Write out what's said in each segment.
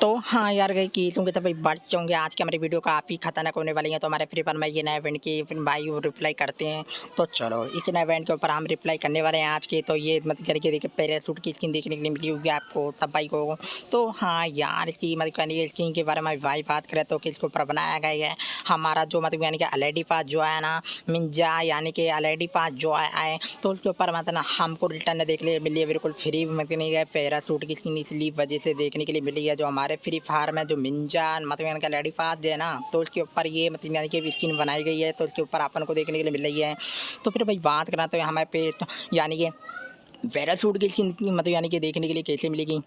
तो हाँ यार गई कि तुम तो भाई बढ़ जाओगे। आज के हमारी वीडियो काफ़ी खतरनाक होने वाली है। तो हमारे फ्री फायर में ये नए इवेंट की फिर भाई वो रिप्लाई करते हैं। तो चलो इस नए इवेंट के ऊपर हम रिप्लाई करने वाले हैं आज के। तो ये मतलब करके देखिए पैराशूट की स्किन देखने के लिए मिली होगी आपको सब भाई को। तो हाँ यार इसकी मतलब यानी कि स्किन के बारे में भाई बात करें तो किसके ऊपर बनाया गया है हमारा जो मतलब यानी कि एलईडी पास जो है ना मिंजा यानी कि एलईडी पास जो आए तो उसके ऊपर मतलब हमको रिटर्न देखने के लिए मिली है बिल्कुल फ्री मतलब नहीं है पैराशूट की स्किन इसलिए वजह से देखने के लिए मिली है। जो हमारे फ्री फायर में जो मिंजा मतलब यानी कि एलईडी पास जो है ना तो उसके ऊपर ये मतलब यानी कि स्किन बनाई गई है तो उसके ऊपर अपन को देखने के लिए मिल रही है। तो फिर भाई बात करना तो हमारे पे यानी कि पैराशूट की स्किन मतलब यानी कि देखने के लिए कैसे मिलेगी।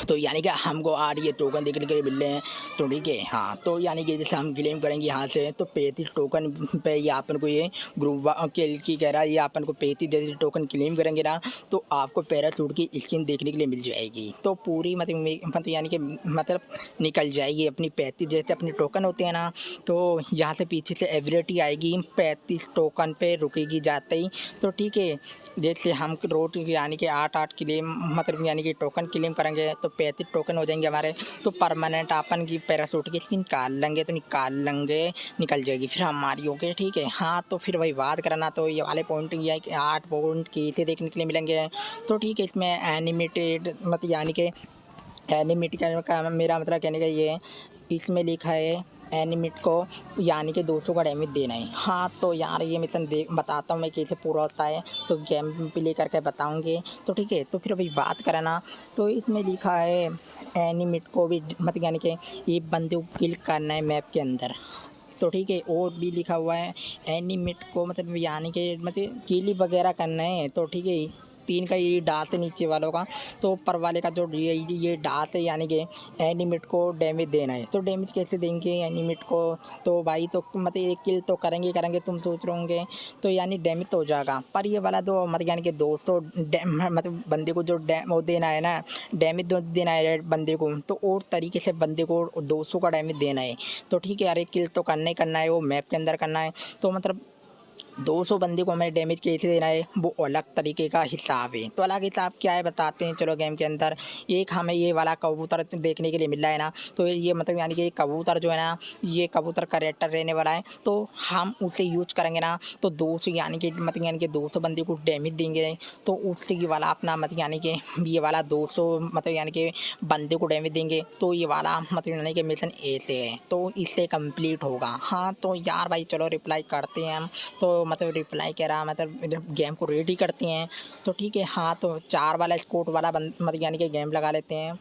तो यानी कि हमको आज ये टोकन देखने के लिए मिल रहे हैं। तो ठीक है हाँ तो यानी कि जैसे हम क्लेम करेंगे यहाँ से तो 35 टोकन पे ये अपन को ये ग्रुप की कह रहा है ये अपन को 35 जैसे टोकन क्लेम करेंगे ना तो आपको पैराशूट की स्किन देखने के लिए मिल जाएगी। तो पूरी मतलब यानी कि मतलब निकल जाएगी अपनी 35 जैसे अपने टोकन होते हैं ना तो यहाँ से पीछे से एवरेटी आएगी 35 टोकन पे रुकेगी जाते ही। तो ठीक है जैसे हम रोड यानी कि 8 क्लेम मतलब यानी कि टोकन क्लेम करेंगे तो 35 टोकन हो जाएंगे हमारे। तो परमानेंट अपन की पैराशूट की स्किन निकाल लेंगे तो निकल जाएगी फिर हमारी ओके ठीक है। हाँ तो फिर वही बात करना तो ये वाले पॉइंट ये है कि 8 पॉइंट कैसे देखने के लिए मिलेंगे। तो ठीक है इसमें एनिमेटेड मतलब यानी कि एनिमेट का मेरा मतलब कहने का ये है इसमें लिखा है एनिमेट को यानी कि 200 का डैमेज देना है। हाँ तो यार ये मिशन बताता हूँ मैं कैसे पूरा होता है तो गेम प्ले करके बताऊँगे। तो ठीक है तो फिर अभी बात करना तो इसमें लिखा है एनिमेट को भी मतलब यानी कि ये बंदे को किल करना है मैप के अंदर। तो ठीक है और भी लिखा हुआ है एनिमेट को मतलब यानी कि मतलब किल वगैरह करना है। तो ठीक है 3 का ये डार्ट है नीचे वालों का तो ऊपर वाले का जो ये डार्ट है यानी कि एनिमेट को डैमेज देना है। तो डैमेज कैसे देंगे एनिमेट को तो भाई तो मतलब एक किल तो करेंगे तुम सोच रहे होंगे तो यानी डैमेज तो हो जाएगा। पर ये वाला जो मतलब यानी कि 200 मतलब बंदे को जो वो देना है ना डैमेज देना है बंदे को तो और तरीके से बंदे को 200 का डैमेज देना है। तो ठीक है यार एक किल तो करना ही करना है वो मैप के अंदर करना है। तो मतलब 200 बंदे को हमें डैमेज कैसे देना है वो अलग तरीके का हिसाब है। तो अलग हिसाब क्या है बताते हैं चलो गेम के अंदर। एक हमें ये वाला कबूतर देखने के लिए मिल रहा है ना तो ये मतलब यानी कि कबूतर जो है ना ये कबूतर कैरेक्टर रहने वाला है तो हम उसे यूज करेंगे ना तो 200 यानी कि मतलब यानी कि 200 बंदे को डैमेज देंगे तो उससे ये वाला अपना मतलब यानी कि ये वाला 200 मतलब यानी कि बंदे को डैमेज देंगे तो ये वाला मतलब यानी कि मिशन ऐसे है तो इससे कंप्लीट होगा। हाँ तो यार भाई चलो रिप्लाई करते हैं हम। तो मतलब रिप्लाई कह रहा मतलब गेम को रेडी करते हैं। तो ठीक है हाँ तो 4 वाला स्कोट वाला मतलब यानी कि गेम लगा लेते हैं।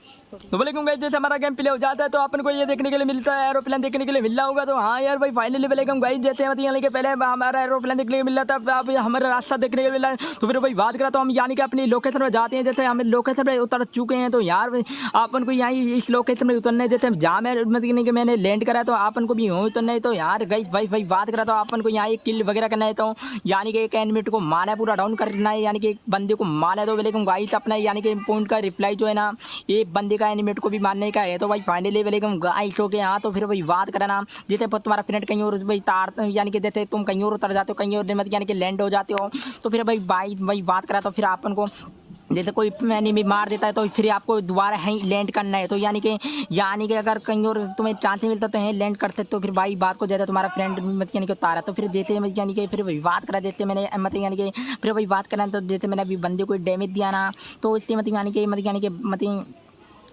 तो बोले क्यों जैसे हमारा गेम प्ले हो जाता है तो अपन को ये देखने के लिए मिलता है एरोप्लेन देखने के लिए मिल रहा होगा। तो हाँ यार भाई फाइनली वेलकम गाइस जैसे मतलब यानी कि पहले हमारा एरोप्लेन देखने को मिल रहा था अब हमारा रास्ता देखने के लिए मिल रहा है। तो फिर भाई बात करा तो हम यानी कि अपनी लोकेशन में जाते हैं जैसे हम लोकेशन में उतर चुके हैं। तो यार अपन को यहाँ इस लोकेशन में उतरना है जैसे जहाँ मैं मतलब यानी कि मैंने लैंड करा तो अपन को भी यूँ उतरना है। तो यार गाइस भाई बात करा तो अपन को यहाँ एक किल वगैरह करना है तो यानी कि एक एनिमेट को मारना है पूरा डाउन करना है यानी कि एक बंदे को मारना है। तो वेलकम गाइस अपना यानी कि पॉइंट का रिप्लाई जो है ना एक बंदे का एनिमेट को भी मारने का है। तो भाई फाइनली वेलकम गाइस हो गए। हाँ तो फिर भाई बात करना जैसे तुम्हारा फ्रेंड कहीं और भाई तार यानी कि जैसे तुम कहीं और उतर जाते हो कहीं और यानी कि लैंड हो जाते हो तो फिर भाई बात करा तो फिर अपन को जैसे कोई एनिमी मार देता है तो फिर आपको दोबारा यहीं लैंड करना है। तो यानी कि अगर कहीं और तुम्हें चांस नहीं मिलता तो यहीं लैंड कर सकते हो। फिर भाई बात को ज़्यादा तुम्हारा फ्रेंड मतलब यानी कि उतारा तो फिर जैसे यानी कि फिर वही बात करा जैसे मैंने मतलब यानी कि फिर वही बात करा तो जैसे मैंने अभी बंदे को डैमेज दिया ना तो इसलिए मतलब यानी कि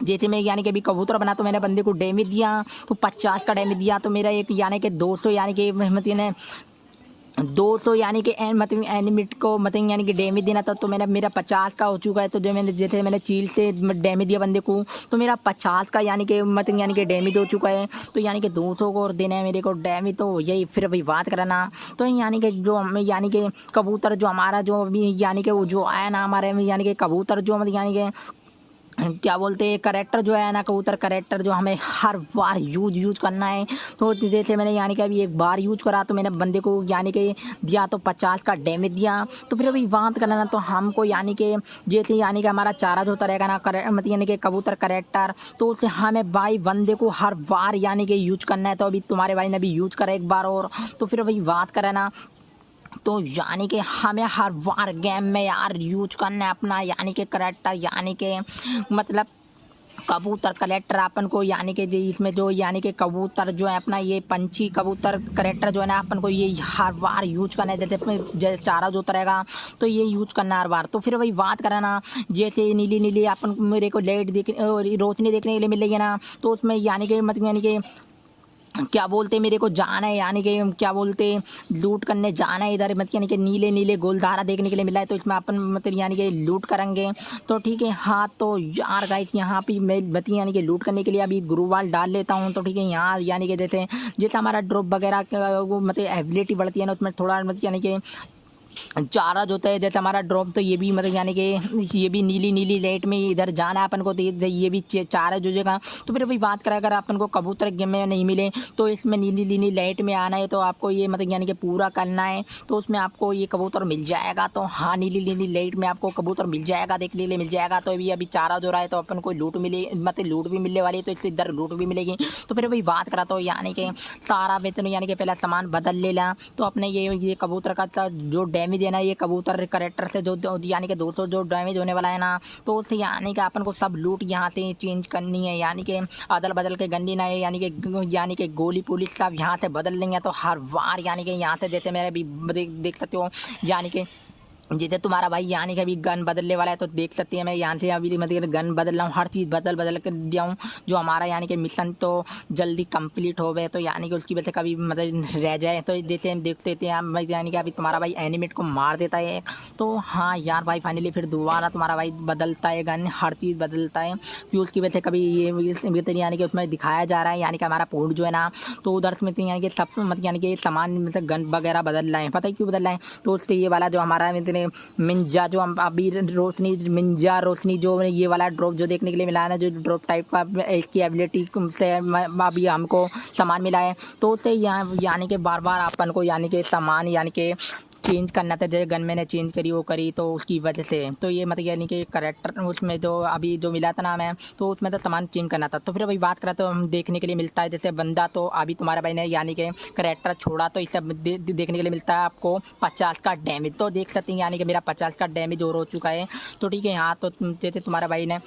जैसे मैं यानी कि अभी कबूतर बना तो मैंने बंदे को डैमेज दिया तो 50 का डैमेज दिया। तो मेरा एक यानी कि 200 यानी कि मतलब 200 यानी कि मतलब एनिमेट को मतलब यानी कि डैमेज देना था तो मेरा 50 का हो चुका है। तो जो मैंने जैसे मैंने चील से डैमेज दिया बंदे को तो मेरा 50 का यानी कि डैमेज हो चुका है। तो यानी कि 200 को और देना है मेरे को डैमेज। तो यही फिर अभी बात कराना तो यानी कि जो यानी कि कबूतर जो हमारा जो अभी यानी कि वो जो आया ना हमारे में यानी कि कबूतर जो मतलब यानी कि क्या बोलते हैं करेक्टर जो है ना कबूतर करेक्टर जो हमें हर बार यूज करना है। तो जैसे मैंने यानी कि अभी एक बार यूज करा तो मैंने बंदे को यानी कि दिया तो 50 का डैमेज दिया। तो फिर अभी बात करना ना तो हमको यानी कि जैसे यानी कि हमारा चारा जो रहेगा ना मतलब यानी कि कबूतर करेक्टर तो उसे हमें भाई बंदे को हर बार यानी कि यूज करना है। तो अभी तुम्हारे भाई ने भी यूज करा एक बार और तो फिर अभी बात करें ना तो यानी कि हमें हर बार गेम में यार यूज करना है अपना यानी कि करेक्टर यानी कि मतलब कबूतर कलेक्टर अपन को यानी कि इसमें जो यानी कि कबूतर जो है अपना ये पंछी कबूतर कलेक्टर जो है ना अपन को ये हर बार यूज करना है। जैसे अपने चारा जो रहेगा तो ये यूज करना हर बार। तो फिर वही बात करें ना, जैसे नीली नीली अपन मेरे को लाइट रोशनी देखने के लिए मिल रही है ना, तो उसमें यानी कि मतलब यानी कि क्या बोलते मेरे को जाना है, यानी कि क्या बोलते लूट करने जाना है इधर, मतलब यानी कि नीले नीले गोलधारा देखने के लिए मिला है। तो इसमें अपन मतलब यानी कि लूट करेंगे। तो ठीक है हाँ, तो यार गाइस यहाँ पे मैं बती यानी कि लूट करने के लिए अभी गुरुवाल डाल लेता हूँ। तो ठीक है यहाँ यानी कि जैसे जैसे हमारा ड्रॉप वगैरह वो मतलब एबिलिटी बढ़ती है ना, उसमें थोड़ा मतलब यानी कि चारा जो होता है जैसे हमारा ड्रॉप, तो ये भी मतलब यानी कि ये भी नीली नीली लाइट में इधर जाना है अपन को। तो ये भी चारा जो जगह। तो फिर अभी बात करें अगर अपन को कबूतर गेम में नहीं मिले तो इसमें नीली नीली लाइट में आना है, तो आपको ये मतलब यानी कि पूरा करना है। तो उसमें आपको ये कबूतर मिल जाएगा। तो हाँ नीली नीली लाइट में आपको कबूतर मिल जाएगा, देखने के लिए मिल जाएगा। तो अभी चारा जो रहा है तो अपन को लूट मिले मतलब लूट भी मिलने वाली है, तो इससे इधर लूट भी मिलेगी। तो फिर अभी बात करा तो यानी कि सारा वेतन यानी कि पहला सामान बदल लेना। तो अपने ये कबूतर का जो डैमेज है ना, ये कबूतर करेक्टर से जो यानी कि 200 जो डैमेज होने वाला है ना, तो उससे यानी कि अपन को सब लूट यहाँ से चेंज करनी है। यानी कि अदल बदल के गंदी ना है, यानी कि गोली पुलिस सब यहाँ से बदल लेंगे। तो हर बार यानी कि यहाँ से जैसे मेरे भी देख सकते हो यानी कि जैसे तुम्हारा भाई यानी कि अभी गन बदलने वाला है, तो देख सकते हैं मैं यहाँ से अभी मतलब गन बदल रहा हूँ, हर चीज़ बदल कर दिया हूँ। जो हमारा यानी कि मिशन तो जल्दी कंप्लीट हो गए, तो यानी कि उसकी वजह से कभी मतलब रह जाए। तो जैसे हम देखते थे हम यानी कि अभी तुम्हारा भाई एनिमेट को मार देता है। तो हाँ यार भाई फाइनली फिर दोबारा तुम्हारा भाई बदलता है गन, हर चीज़ बदलता है कि उसकी वजह से कभी ये यानी कि उसमें दिखाया जा रहा है यानी कि हमारा पोर्ट जो है ना, तो उधर से यानी कि सब मतलब यानी कि सामान मतलब गन वगैरह बदल रहे हैं। पता है क्यों बदल रहे हैं? तो उससे ये वाला जो हमारा मिंजा जो हम अभी रोशनी मिंजा रोशनी जो ये वाला ड्रॉप जो देखने के लिए मिला है ना, जो ड्रॉप टाइप का इसकी एबिलिटी से अभी हमको सामान मिला है। तो उससे यानी कि बार बार अपन को यानी कि सामान यानी कि चेंज करना था। जैसे गन मैंने चेंज करी वो करी, तो उसकी वजह से तो ये मतलब यानी कि करेक्टर उसमें जो अभी जो मिला था ना मैं, तो उसमें तो सामान चेंज करना था। तो फिर अभी बात करा तो हम देखने के लिए मिलता है जैसे बंदा, तो अभी तुम्हारे भाई ने यानी कि करेक्टर छोड़ा, तो इससे देखने के लिए मिलता है आपको 50 का डैमेज। तो देख सकते हैं यानी कि मेरा 50 का डैमेज और हो चुका है। तो ठीक है हाँ, तो जैसे तुम्हारा भाई ने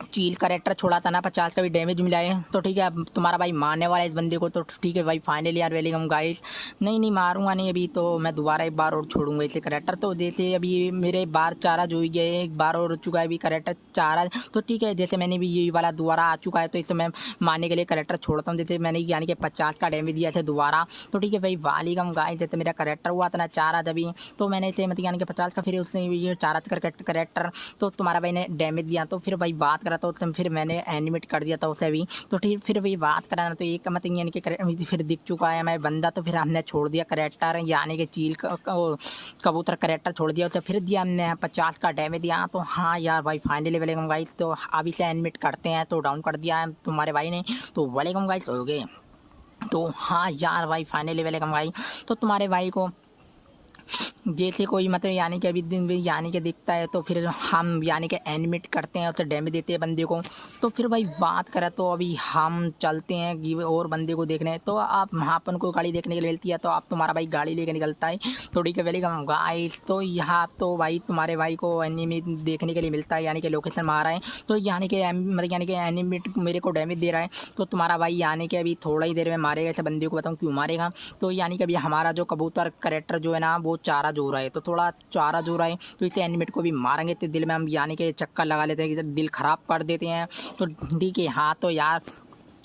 चील करेक्टर छोड़ा था ना, 50 का भी डैमेज मिला है। तो ठीक है अब तुम्हारा भाई मारने वाला है इस बंदे को। तो ठीक है भाई फाइनली यार वेलकम गाइस। नहीं मारूंगा नहीं अभी, तो मैं दोबारा एक बार और छोड़ूंगा इसे करेक्टर। तो जैसे अभी मेरे बार चारा जो ही गए एक बार और हो चुका है अभी करेक्टर चारा। तो ठीक है जैसे मैंने भी ये वाला दोबारा आ चुका है, तो इसे मैं मारने के लिए करेक्टर छोड़ता हूँ। जैसे मैंने यानी कि 50 का डैमेज दिया इसे दोबारा। तो ठीक है भाई वालेकुम गाइस, जैसे मेरा करेक्टर हुआ था ना चारा जब, तो मैंने इसे मतलब यानी कि 50 का फिर उसने ये चारा करेक्टर, तो तुम्हारा भाई ने डैमेज दिया। तो फिर भाई बात करा तो फिर मैंने एनिमेट कर दिया था उसे भी। तो ठीक फिर वही बात करा ना, तो एक मतलब यानी कि फिर दिख चुका है मैं बंदा। तो फिर हमने छोड़ दिया करेक्टर यानी कि चील कबूतर करेक्टर छोड़ दिया उसे, फिर दिया हमने 50 का डैमेज दिया। तो हाँ यार भाई फाइनली वेलकम गाइस, तो अभी से एनिमेट करते हैं। तो डाउन कर दिया है तुम्हारे भाई ने, तो वेलकम गाइस हो गए। तो हाँ यार भाई फाइनली वेलकम गाइस, तो तुम्हारे भाई को जैसे कोई मतलब यानी कि अभी दिन भी यानी कि दिखता है, तो फिर हम यानी कि एनिमेट करते हैं उसे डैमेज देते हैं बंदे को। तो फिर भाई बात करें तो अभी हम चलते हैं कि और बंदे को देखने। तो आप वहाँ अपन को गाड़ी देखने के लिए मिलती है, तो आप तुम्हारा भाई गाड़ी लेके निकलता है। तो ठीक है वेलकम गाइस, तो यहाँ तो भाई तुम्हारे भाई को एनिमेट देखने के लिए मिलता है यानी कि लोकेशन मारा है। तो यानी कि मतलब यानी कि एनिमेट मेरे को डैमेज दे रहा है। तो तुम्हारा भाई यानी कि अभी थोड़ा ही देर में मारेगा ऐसे बंदे को, बताऊँ क्यों मारेगा। तो यानी कि अभी हमारा जो कबूतर करेक्टर जो है ना वो चारा जो रहा है, तो थोड़ा चारा जो रहा है, तो इसे एनिमेट को भी मारेंगे। तो दिल में हम यानी कि चक्कर लगा लेते हैं कि दिल ख़राब कर देते हैं। तो ठीक है हाँ, तो यार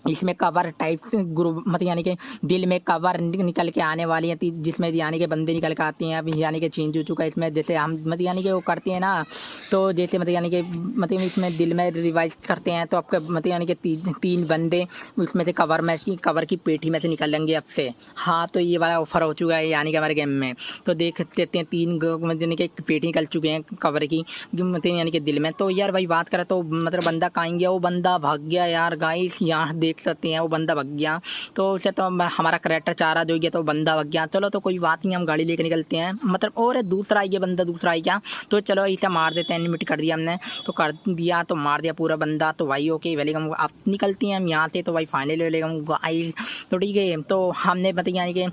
इसमें कवर टाइप ग्रुप मतलब यानी कि दिल में कवर निकल के आने वाली है, जिसमें यानी कि बंदे निकल के आती हैं। अभी यानी कि चेंज हो चुका है इसमें, जैसे हम मतलब यानी कि वो करते हैं ना, तो जैसे मतलब यानी कि मतलब इसमें दिल में रिवाइज करते हैं, तो आपका मतलब यानी कि तीन बंदे उसमें से कवर की पेटी में से निकलेंगे अब से। हाँ तो ये वाला ऑफर हो चुका है यानी कि हमारे गेम में। तो देख लेते हैं 3 मतलब यानी कि पेटी निकल चुके हैं कवर की मतलब यानी कि दिल में। तो यार भाई बात करें तो मतलब बंदा कहाँ गया, वो बंदा भाग गया यार गाइस, यहाँ देख सकते हैं वो बंदा भाग गया। तो उसे तो हमारा करेक्टर चारा जो गया, तो बंदा भाग गया। चलो तो कोई बात नहीं, हम गाड़ी लेके निकलते हैं। मतलब और दूसरा ये बंदा दूसरा आई क्या, तो चलो इसे मार देते हैं। एनिमेट कर दिया हमने, तो कर दिया तो मार दिया पूरा बंदा। तो भाई ओके वेलकम, आप निकलती हैं हम यहाँ से। तो भाई फाइनली वेलकम गाइस। तो ठीक है, तो हमने मतलब यानी कि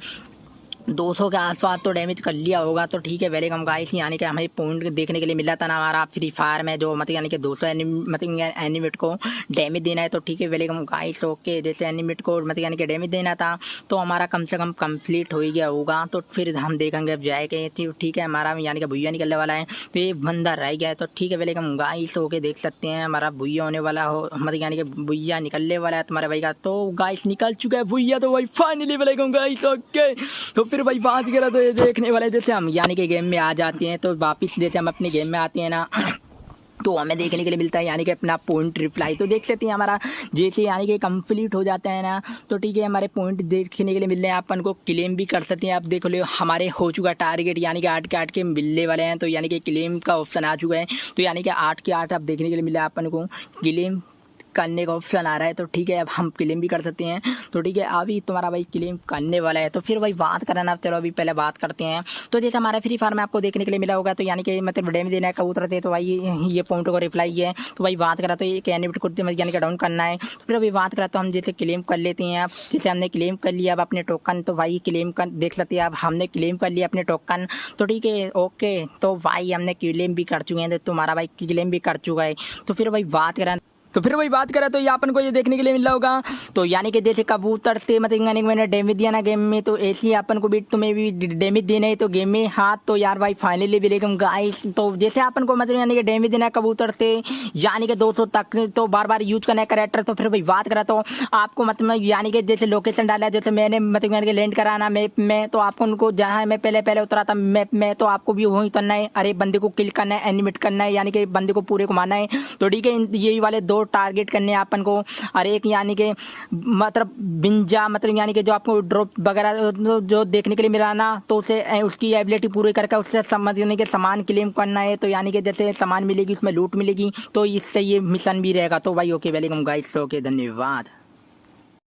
200 के आसपास तो डैमेज कर लिया होगा। तो ठीक है वेलकम गाइस, यानी कि हमें पॉइंट देखने के लिए मिला था ना हमारा फ्री फायर में, जो मतलब यानी कि 200 एनिमेट को डैमेज देना है। तो ठीक है वेलकम गाइस, ओके जैसे एनिमेट को मतलब यानी कि डैमेज देना था तो हमारा कम से कम कंप्लीट हो ही गया होगा। तो फिर हम देखेंगे अब जाएंगे। ठीक है हमारा यानी कि भुइया निकलने वाला है, तो एक बंदा रह गया है। तो ठीक है वेलकम गाइस, ओके देख सकते हैं हमारा भुइया होने वाला हो, मतलब यानी कि भुइया निकलने वाला है तुम्हारे भाई का। तो गाइस निकल चुका है भुइया, तो भाई फाइनली वेलकम गाइस, ओके। तो फिर भाई बात करा तो ये देखने वाले जैसे हम यानी कि गेम में आ जाते हैं, तो वापस जैसे हम अपने गेम में आते हैं ना तो हमें देखने के लिए मिलता है यानी कि अपना पॉइंट रिप्लाई। तो देख सकते हैं हमारा जैसे यानी कि कंप्लीट हो जाता है ना, तो ठीक है हमारे पॉइंट देखने के लिए मिल रहे हैं, अपन को क्लेम भी कर सकते हैं। आप देख लो हमारे हो चुका टारगेट, यानी कि 8 के मिलने वाले हैं। तो यानी कि क्लेम का ऑप्शन आ चुका है, तो यानी कि 8 के 8 आप देखने के लिए मिला है अपन को, क्लेम करने का ऑप्शन आ रहा है। तो ठीक है अब हम क्लेम भी कर सकते हैं। तो ठीक है अभी तुम्हारा भाई क्लेम करने वाला है। तो फिर भाई बात करना, चलो अभी पहले बात करते हैं। तो जैसे हमारा फ्री फायर में आपको देखने के लिए मिला होगा, तो यानी कि मतलब डैमेज देना है कबूतर थे, तो भाई ये पॉइंट को रिप्लाई है। तो भाई बात करा तो एक एनिमेट को यानी कि डाउन करना है। तो फिर अभी बात करा तो हम जैसे क्लेम कर लेते हैं। अब जैसे हमने क्लेम कर लिया अब अपने टोकन, तो भाई क्लेम कर देख सकते हैं अब हमने क्लेम कर लिया अपने टोकन। तो ठीक है ओके, तो भाई हमने क्लेम भी कर चुके हैं, तो तुम्हारा भाई क्लेम भी कर चुका है। तो फिर भाई बात करा तो ये अपन को ये देखने के लिए मिल रहा होगा, तो यानी कि जैसे कबूतर से मतलब यानी कि मैंने डैमेज दिया ना गेम में, तो ऐसे ही अपन को भी तुम्हें भी डैमेज देना है तो गेम में हाथ। तो यार भाई फाइनली वेलकम गाइस, तो जैसे अपन को मतलब यानी कि डैमेज देना है कबूतर से यानी कि 200 तक, तो बार बार यूज करना है करेक्टर। तो फिर भाई बात करा तो आपको मतलब यानी कि जैसे लोकेशन डाला है, जैसे मैंने मतलब यानी कि लैंड कराना मैप में, तो आपको उनको जहाँ मैं पहले उतरा था मैप में, तो आपको भी वहीं उतरना है। अरे बंदे को किल करना है, एनिमेट करना है, यानी कि बंदे को पूरे को मारना है। तो ठीक है यही वाले 2 टारगेट करने हैं अपन को। और एक यानी कि मतलब बिंजा मतलब यानी कि जो आपको ड्रॉप वगैरह जो देखने के लिए मिला ना, तो उसे उसकी एबिलिटी पूरी करके उससे समझने के सामान क्लेम करना है। तो यानी कि जैसे सामान मिलेगी उसमें लूट मिलेगी, तो इससे ये मिशन भी रहेगा। तो भाई ओके वेलकम गाइस, ओके धन्यवाद।